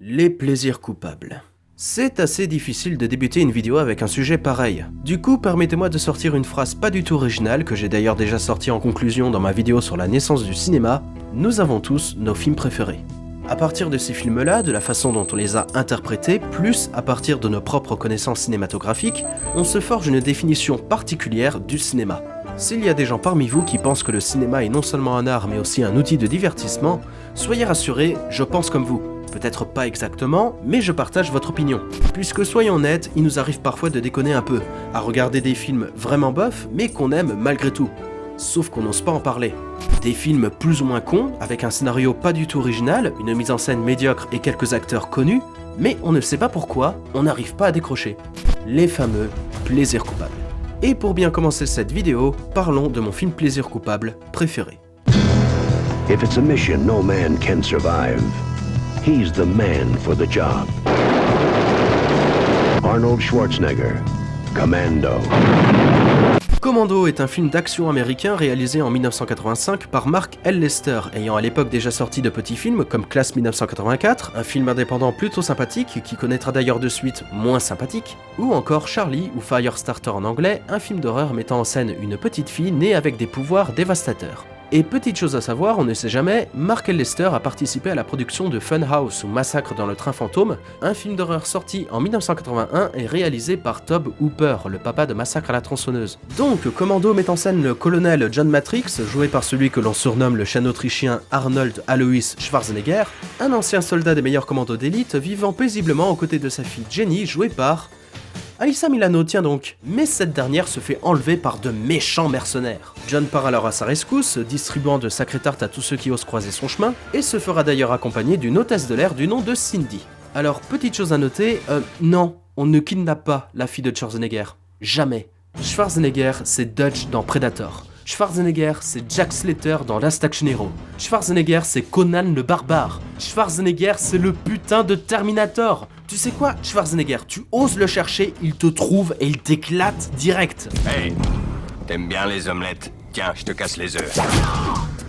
Les plaisirs coupables. C'est assez difficile de débuter une vidéo avec un sujet pareil. Du coup, permettez-moi de sortir une phrase pas du tout originale, que j'ai d'ailleurs déjà sortie en conclusion dans ma vidéo sur la naissance du cinéma. Nous avons tous nos films préférés. À partir de ces films-là, de la façon dont on les a interprétés, plus à partir de nos propres connaissances cinématographiques, on se forge une définition particulière du cinéma. S'il y a des gens parmi vous qui pensent que le cinéma est non seulement un art mais aussi un outil de divertissement, soyez rassurés, je pense comme vous. Peut-être pas exactement, mais je partage votre opinion. Puisque soyons honnêtes, il nous arrive parfois de déconner un peu, à regarder des films vraiment bofs, mais qu'on aime malgré tout. Sauf qu'on n'ose pas en parler. Des films plus ou moins cons, avec un scénario pas du tout original, une mise en scène médiocre et quelques acteurs connus, mais on ne sait pas pourquoi, on n'arrive pas à décrocher. Les fameux plaisirs coupables. Et pour bien commencer cette vidéo, parlons de mon film plaisir coupable préféré. If it's a mission no man can survive, he's the man for the job. Arnold Schwarzenegger, Commando. Commando est un film d'action américain réalisé en 1985 par Mark L. Lester, ayant à l'époque déjà sorti de petits films comme Classe 1984, un film indépendant plutôt sympathique qui connaîtra d'ailleurs de suite moins sympathique, ou encore Charlie ou Firestarter en anglais, un film d'horreur mettant en scène une petite fille née avec des pouvoirs dévastateurs. Et petite chose à savoir, on ne sait jamais, Mark L. Lester a participé à la production de Funhouse ou Massacre dans le train fantôme, un film d'horreur sorti en 1981 et réalisé par Tobe Hooper, le papa de Massacre à la tronçonneuse. Donc, Commando met en scène le colonel John Matrix, joué par celui que l'on surnomme le chien autrichien Arnold Alois Schwarzenegger, un ancien soldat des meilleurs commandos d'élite vivant paisiblement aux côtés de sa fille Jenny, jouée par Alyssa Milano, tiens donc, mais cette dernière se fait enlever par de méchants mercenaires. John part alors à sa rescousse, distribuant de sacrées tartes à tous ceux qui osent croiser son chemin, et se fera d'ailleurs accompagner d'une hôtesse de l'air du nom de Cindy. Alors, petite chose à noter, non, on ne kidnappe pas la fille de Schwarzenegger. Jamais. Schwarzenegger, c'est Dutch dans Predator. Schwarzenegger, c'est Jack Slater dans Last Action Hero. Schwarzenegger, c'est Conan le barbare. Schwarzenegger, c'est le putain de Terminator. Tu sais quoi, Schwarzenegger, tu oses le chercher, il te trouve et il t'éclate direct. Hey, t'aimes bien les omelettes? Tiens, je te casse les œufs.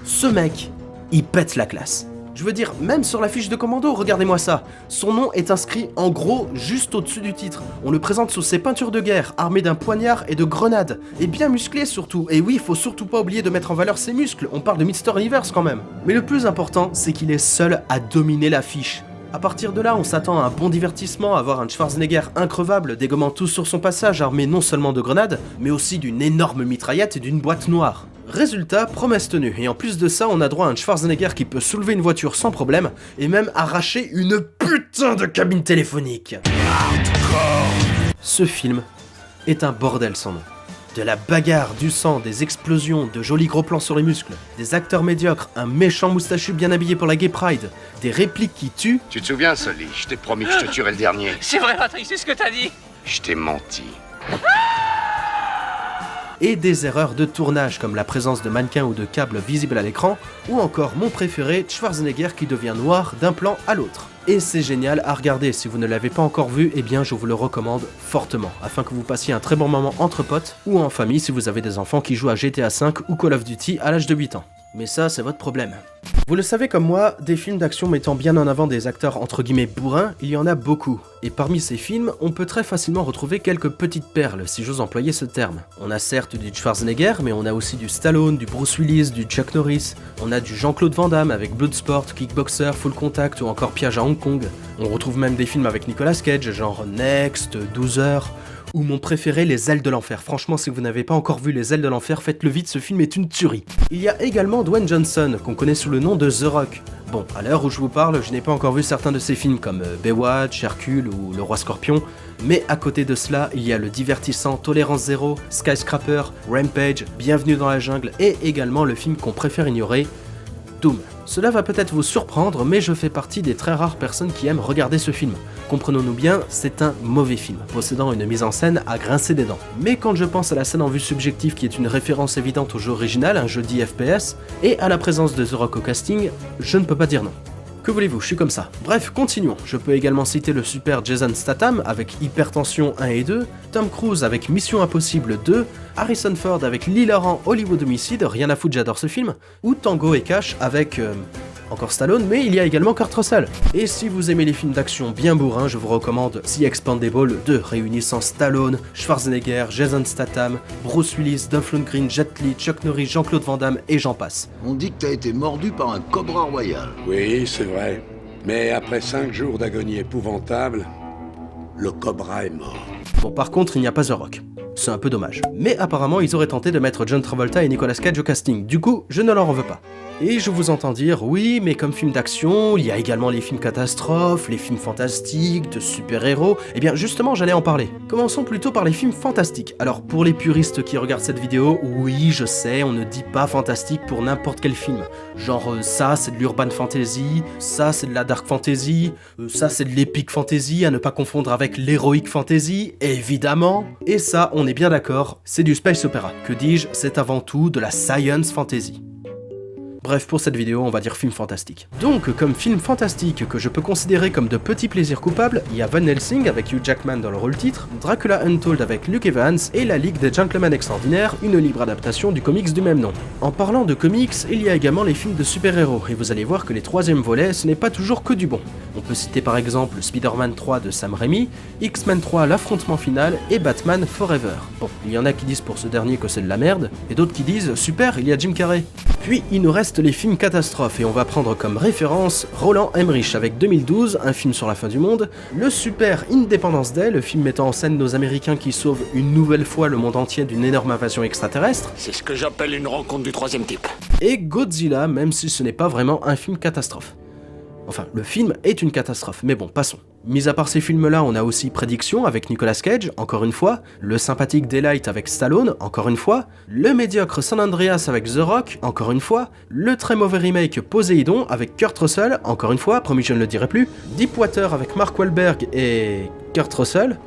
Ce mec, il pète la classe. Je veux dire, même sur la fiche de Commando, regardez-moi ça. Son nom est inscrit en gros juste au-dessus du titre. On le présente sous ses peintures de guerre, armé d'un poignard et de grenades. Et bien musclé surtout. Et oui, faut surtout pas oublier de mettre en valeur ses muscles, on parle de Mr. Universe quand même. Mais le plus important, c'est qu'il est seul à dominer l'affiche. À partir de là, on s'attend à un bon divertissement, à voir un Schwarzenegger increvable dégommant tout sur son passage, armé non seulement de grenades, mais aussi d'une énorme mitraillette et d'une boîte noire. Résultat, promesse tenue, et en plus de ça, on a droit à un Schwarzenegger qui peut soulever une voiture sans problème, et même arracher une putain de cabine téléphonique. Ce film est un bordel sans nom. De la bagarre, du sang, des explosions, de jolis gros plans sur les muscles, des acteurs médiocres, un méchant moustachu bien habillé pour la Gay Pride, des répliques qui tuent. Tu te souviens, Sully? Je t'ai promis que je te tuerais le dernier. C'est vrai, Patrick, c'est ce que t'as dit. Je t'ai menti. Et des erreurs de tournage comme la présence de mannequins ou de câbles visibles à l'écran, ou encore mon préféré, Schwarzenegger qui devient noir d'un plan à l'autre. Et c'est génial à regarder, si vous ne l'avez pas encore vu, eh bien je vous le recommande fortement, afin que vous passiez un très bon moment entre potes, ou en famille si vous avez des enfants qui jouent à GTA V ou Call of Duty à l'âge de 8 ans. Mais ça, c'est votre problème. Vous le savez comme moi, des films d'action mettant bien en avant des acteurs entre guillemets bourrins, il y en a beaucoup. Et parmi ces films, on peut très facilement retrouver quelques petites perles, si j'ose employer ce terme. On a certes du Schwarzenegger, mais on a aussi du Stallone, du Bruce Willis, du Chuck Norris. On a du Jean-Claude Van Damme avec Bloodsport, Kickboxer, Full Contact ou encore Piège à Hong Kong. On retrouve même des films avec Nicolas Cage, genre Next, 12 heures... ou mon préféré, Les Ailes de l'Enfer. Franchement, si vous n'avez pas encore vu Les Ailes de l'Enfer, faites-le vite, ce film est une tuerie. Il y a également Dwayne Johnson, qu'on connaît sous le nom de The Rock. Bon, à l'heure où je vous parle, je n'ai pas encore vu certains de ses films comme Baywatch, Hercule ou Le Roi Scorpion, mais à côté de cela, il y a le divertissant Tolérance Zéro, Skyscraper, Rampage, Bienvenue dans la jungle et également le film qu'on préfère ignorer, Doom. Cela va peut-être vous surprendre, mais je fais partie des très rares personnes qui aiment regarder ce film. Comprenons-nous bien, c'est un mauvais film, possédant une mise en scène à grincer des dents. Mais quand je pense à la scène en vue subjective qui est une référence évidente au jeu original, un jeu dit FPS, et à la présence de The Rock au casting, je ne peux pas dire non. Que voulez-vous, je suis comme ça. Bref, continuons. Je peux également citer le super Jason Statham avec Hypertension 1 et 2, Tom Cruise avec Mission Impossible 2, Harrison Ford avec l'hilarant Hollywood Homicide, rien à foutre, j'adore ce film, ou Tango et Cash avec... encore Stallone, mais il y a également Kurt Russell. Et si vous aimez les films d'action bien bourrins, je vous recommande The Expendables 2, réunissant Stallone, Schwarzenegger, Jason Statham, Bruce Willis, Dolph Lundgren, Jet Li, Chuck Norris, Jean-Claude Van Damme et j'en passe. On dit que t'as été mordu par un cobra royal. Oui, c'est vrai. Mais après 5 jours d'agonie épouvantable, le cobra est mort. Bon, par contre, il n'y a pas The Rock. C'est un peu dommage. Mais apparemment, ils auraient tenté de mettre John Travolta et Nicolas Cage au casting. Du coup, je ne leur en veux pas. Et je vous entends dire, oui, mais comme film d'action, il y a également les films catastrophes, les films fantastiques, de super-héros. Eh bien, justement, j'allais en parler. Commençons plutôt par les films fantastiques. Alors, pour les puristes qui regardent cette vidéo, oui, je sais, on ne dit pas fantastique pour n'importe quel film. Genre, ça, c'est de l'urban fantasy, ça, c'est de la dark fantasy, ça, c'est de l'epic fantasy, à ne pas confondre avec l'heroic fantasy, évidemment. Et ça, on est bien d'accord, c'est du space opera. Que dis-je, c'est avant tout de la science fantasy. Bref, pour cette vidéo, on va dire film fantastique. Donc, comme film fantastique que je peux considérer comme de petits plaisirs coupables, il y a Van Helsing avec Hugh Jackman dans le rôle titre, Dracula Untold avec Luke Evans et La Ligue des Gentlemen Extraordinaires, une libre adaptation du comics du même nom. En parlant de comics, il y a également les films de super-héros, et vous allez voir que les troisièmes volets, ce n'est pas toujours que du bon. On peut citer par exemple Spider-Man 3 de Sam Raimi, X-Men 3 l'affrontement final et Batman Forever. Bon, il y en a qui disent pour ce dernier que c'est de la merde, et d'autres qui disent super, il y a Jim Carrey. Puis il nous reste les films catastrophes et on va prendre comme référence Roland Emmerich avec 2012, un film sur la fin du monde, le super Independence Day, le film mettant en scène nos Américains qui sauvent une nouvelle fois le monde entier d'une énorme invasion extraterrestre, C'est ce que j'appelle une rencontre du troisième type. et Godzilla, même si ce n'est pas vraiment un film catastrophe. Enfin, le film est une catastrophe, mais bon, passons. Mis à part ces films-là, on a aussi Prédiction avec Nicolas Cage, encore une fois, le sympathique Daylight avec Stallone, encore une fois, le médiocre San Andreas avec The Rock, encore une fois, le très mauvais remake Poséidon avec Kurt Russell, encore une fois, promis je ne le dirai plus, Deepwater avec Mark Wahlberg et Kurt Russell,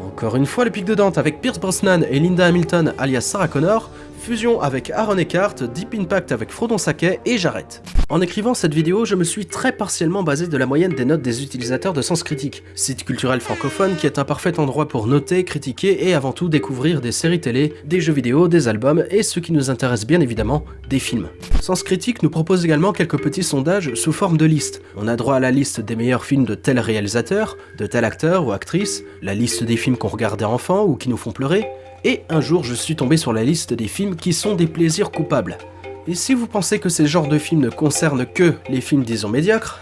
encore une fois le Pic de Dante avec Pierce Brosnan et Linda Hamilton alias Sarah Connor, Fusion avec Aaron Eckhart, Deep Impact avec Frodon Sackey et j'arrête. En écrivant cette vidéo, je me suis très partiellement basé de la moyenne des notes des utilisateurs de Sens Critique, site culturel francophone qui est un parfait endroit pour noter, critiquer et avant tout découvrir des séries télé, des jeux vidéo, des albums et ce qui nous intéresse bien évidemment, des films. Sens Critique nous propose également quelques petits sondages sous forme de liste. On a droit à la liste des meilleurs films de tel réalisateur, de tel acteur ou actrice, la liste des films qu'on regardait enfant ou qui nous font pleurer, et un jour je suis tombé sur la liste des films qui sont des plaisirs coupables. Et si vous pensez que ces genres de films ne concernent que les films disons médiocres,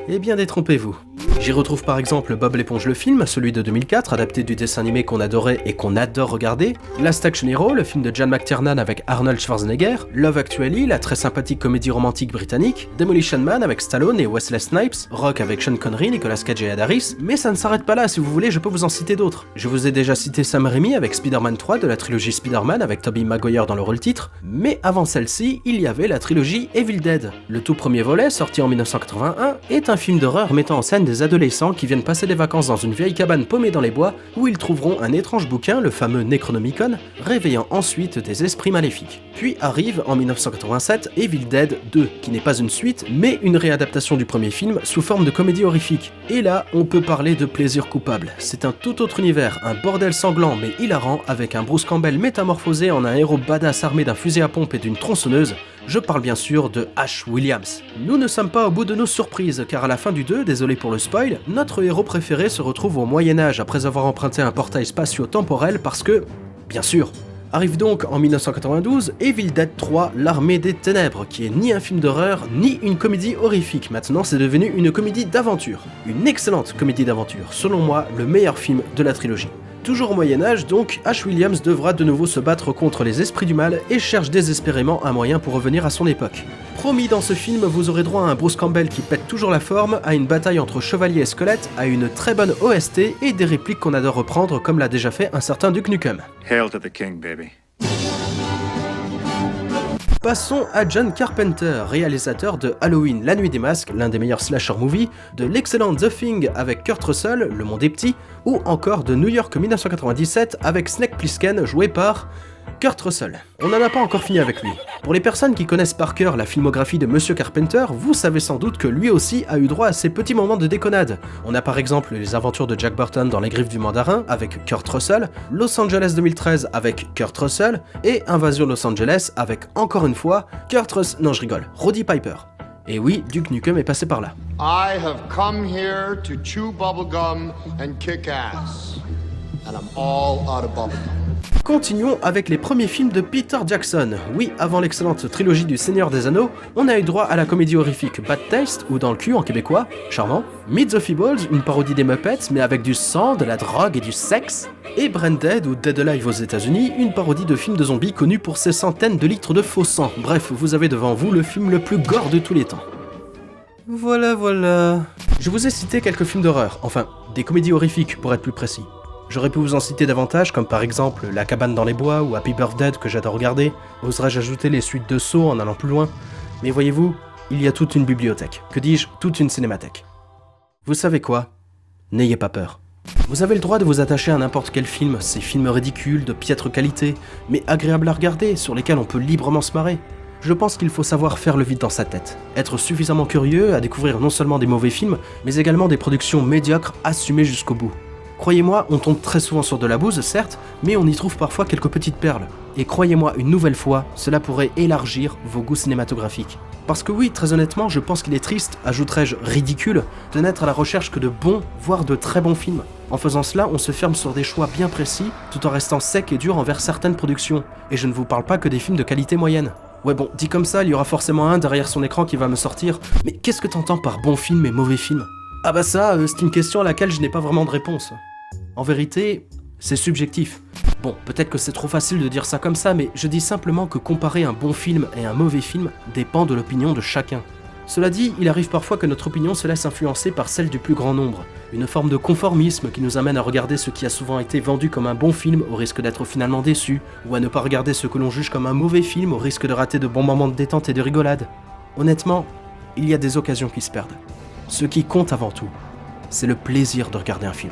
eh bien détrompez-vous. J'y retrouve par exemple Bob l'éponge le film, celui de 2004, adapté du dessin animé qu'on adorait et qu'on adore regarder, Last Action Hero, le film de John McTiernan avec Arnold Schwarzenegger, Love Actually, la très sympathique comédie romantique britannique, Demolition Man avec Stallone et Wesley Snipes, Rock avec Sean Connery, Nicolas Cage et Ed Harris, mais ça ne s'arrête pas là, si vous voulez je peux vous en citer d'autres. Je vous ai déjà cité Sam Raimi avec Spider-Man 3 de la trilogie Spider-Man avec Tobey Maguire dans le rôle titre, mais avant celle-ci, il y avait la trilogie Evil Dead. Le tout premier volet, sorti en 1981, est un film d'horreur mettant en scène des adolescents qui viennent passer des vacances dans une vieille cabane paumée dans les bois où ils trouveront un étrange bouquin, le fameux Necronomicon, réveillant ensuite des esprits maléfiques. Puis arrive en 1987 Evil Dead 2, qui n'est pas une suite mais une réadaptation du premier film sous forme de comédie horrifique. Et là, on peut parler de plaisir coupable. C'est un tout autre univers, un bordel sanglant mais hilarant avec un Bruce Campbell métamorphosé en un héros badass armé d'un fusil à pompe et d'une tronçonneuse. Je parle bien sûr de Ash Williams. Nous ne sommes pas au bout de nos surprises, car à la fin du 2, désolé pour le spoil, notre héros préféré se retrouve au Moyen-Âge après avoir emprunté un portail spatio-temporel parce que, bien sûr, arrive donc en 1992 Evil Dead 3, l'Armée des Ténèbres, qui est ni un film d'horreur, ni une comédie horrifique. Maintenant, c'est devenu une comédie d'aventure. Une excellente comédie d'aventure, selon moi, le meilleur film de la trilogie. Toujours au Moyen-Âge, donc, Ash Williams devra de nouveau se battre contre les esprits du mal et cherche désespérément un moyen pour revenir à son époque. Promis, dans ce film, vous aurez droit à un Bruce Campbell qui pète toujours la forme, à une bataille entre chevaliers et squelettes, à une très bonne OST et des répliques qu'on adore reprendre comme l'a déjà fait un certain Duke Nukem. Hail to the king, baby. Passons à John Carpenter, réalisateur de Halloween, la nuit des masques, l'un des meilleurs slasher movies, de l'excellent The Thing avec Kurt Russell, Le monde est petit, ou encore de New York 1997 avec Snake Plissken joué par Kurt Russell, on n'en a pas encore fini avec lui. Pour les personnes qui connaissent par cœur la filmographie de Monsieur Carpenter, vous savez sans doute que lui aussi a eu droit à ses petits moments de déconnade. On a par exemple les aventures de Jack Burton dans Les Griffes du Mandarin avec Kurt Russell, Los Angeles 2013 avec Kurt Russell, et Invasion Los Angeles avec, encore une fois, Roddy Piper. Et oui, Duke Nukem est passé par là. I have come here to chew bubblegum and kick ass. And I'm all out of bubblegum. Continuons avec les premiers films de Peter Jackson. Oui, avant l'excellente trilogie du Seigneur des Anneaux, on a eu droit à la comédie horrifique Bad Taste, ou Dans le cul en québécois, charmant, Meet the Feebles, une parodie des Muppets, mais avec du sang, de la drogue et du sexe, et Branded, ou Dead Alive aux États-Unis, une parodie de film de zombies connu pour ses centaines de litres de faux sang. Bref, vous avez devant vous le film le plus gore de tous les temps. Voilà. Je vous ai cité quelques films d'horreur, enfin, des comédies horrifiques pour être plus précis. J'aurais pu vous en citer davantage, comme par exemple La cabane dans les bois ou Happy Birthday que j'adore regarder. Oserais-je ajouter les suites de Saw en allant plus loin? Mais voyez-vous, il y a toute une bibliothèque. Que dis-je, toute une cinémathèque. Vous savez quoi? N'ayez pas peur. Vous avez le droit de vous attacher à n'importe quel film, ces films ridicules, de piètre qualité, mais agréables à regarder, sur lesquels on peut librement se marrer. Je pense qu'il faut savoir faire le vide dans sa tête, être suffisamment curieux à découvrir non seulement des mauvais films, mais également des productions médiocres assumées jusqu'au bout. Croyez-moi, on tombe très souvent sur de la bouse, certes, mais on y trouve parfois quelques petites perles. Et croyez-moi, une nouvelle fois, cela pourrait élargir vos goûts cinématographiques. Parce que oui, très honnêtement, je pense qu'il est triste, ajouterais-je ridicule, de n'être à la recherche que de bons, voire de très bons films. En faisant cela, on se ferme sur des choix bien précis, tout en restant sec et dur envers certaines productions. Et je ne vous parle pas que des films de qualité moyenne. Ouais bon, dit comme ça, il y aura forcément un derrière son écran qui va me sortir. Mais qu'est-ce que t'entends par bon film et mauvais film? Ah bah ça, c'est une question à laquelle je n'ai pas vraiment de réponse. En vérité, c'est subjectif. Bon, peut-être que c'est trop facile de dire ça comme ça, mais je dis simplement que comparer un bon film et un mauvais film dépend de l'opinion de chacun. Cela dit, il arrive parfois que notre opinion se laisse influencer par celle du plus grand nombre. Une forme de conformisme qui nous amène à regarder ce qui a souvent été vendu comme un bon film au risque d'être finalement déçu, ou à ne pas regarder ce que l'on juge comme un mauvais film au risque de rater de bons moments de détente et de rigolade. Honnêtement, il y a des occasions qui se perdent. Ce qui compte avant tout, c'est le plaisir de regarder un film.